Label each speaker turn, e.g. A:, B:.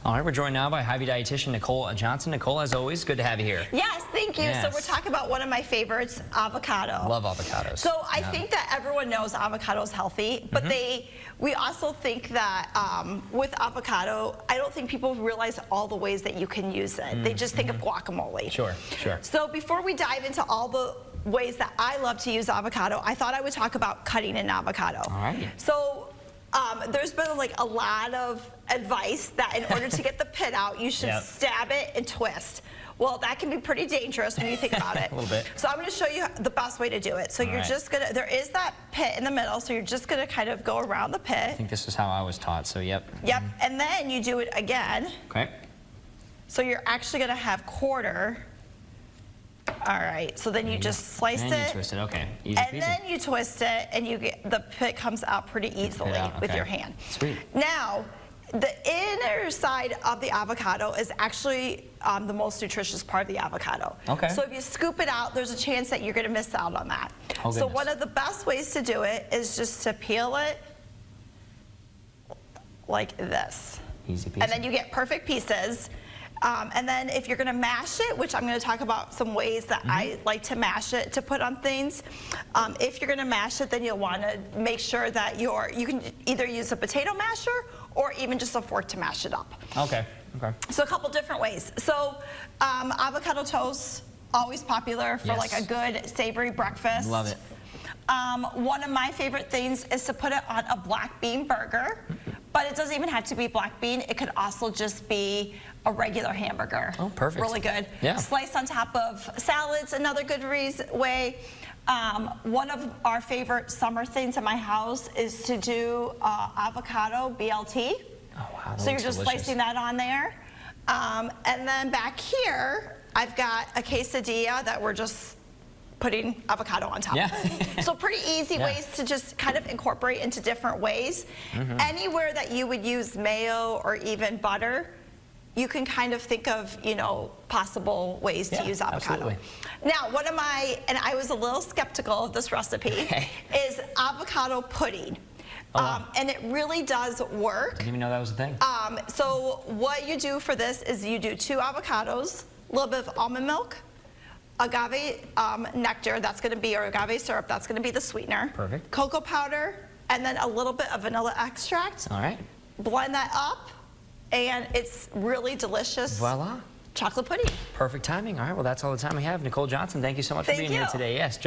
A: All right, we're joined now by Hy-Vee dietitian Nicole Johnson. Nicole, as always, good to have you here.
B: Yes, thank you.
A: Yes.
B: So we're talking about one of my favorites, avocado.
A: Love avocados.
B: So I think that everyone knows avocado is healthy, but we also think that with avocado, I don't think people realize all the ways that you can use it. They just think of guacamole.
A: Sure.
B: So before we dive into all the ways that I love to use avocado, I thought I would talk about cutting an avocado.
A: All right.
B: So there's been like a lot of advice that in order to get the pit out, you should stab it and twist. Well, that can be pretty dangerous when you think about it.
A: A little bit.
B: So I'm going to show you the best way to do it. So you're just going to, there is that pit in the middle, so you're just going to kind of go around the pit.
A: I think this is how I was taught, so yep.
B: And then you do it again.
A: Okay.
B: So you're actually going to have quarter. All right, so then you just slice it.
A: And you twist it, okay. Easy
B: And
A: peasy.
B: then you twist it, and you get the pit comes out pretty easily with your hand.
A: Sweet.
B: Now, the inner side of the avocado is actually the most nutritious part of the avocado.
A: Okay.
B: So if you scoop it out, there's a chance that you're going to miss out on that.
A: Oh,
B: so
A: goodness.
B: one of the best ways to do it is just to peel it like this.
A: Easy peasy.
B: And then you get perfect pieces. And then if you're going to mash it, which I'm going to talk about some ways that I like to mash it to put on things. If you're going to mash it, then you'll want to make sure that you can either use a potato masher or even just a fork to mash it up.
A: Okay.
B: So a couple different ways. So avocado toast, always popular for like a good savory breakfast.
A: Love it.
B: One of my favorite things is to put it on a black bean burger. But it doesn't even have to be black bean. It could also just be a regular hamburger.
A: Oh, perfect.
B: Really good.
A: Yeah.
B: Slice on top of salads, another good way. One of our favorite summer things in my house is to do avocado BLT.
A: Oh, wow.
B: So you're just slicing that on there. And then back here, I've got a quesadilla that we're just putting avocado on top. So pretty easy ways to just kind of incorporate into different ways. Anywhere that you would use mayo or even butter, you can kind of think of, you know, possible ways to use avocado. Now, one of my, and I was a little skeptical of this recipe, is avocado pudding. And it really does work.
A: Didn't even know that was a thing.
B: So what you do for this is you do 2 avocados, a little bit of almond milk, agave nectar, that's going to be, or agave syrup, that's going to be the sweetener.
A: Perfect.
B: Cocoa powder, and then a little bit of vanilla extract.
A: All right.
B: Blend that up, and it's really delicious.
A: Voila.
B: Chocolate pudding.
A: Perfect timing. All right, well, that's all the time we have. Nicole Johnson, thank you so much for being here today. Yes.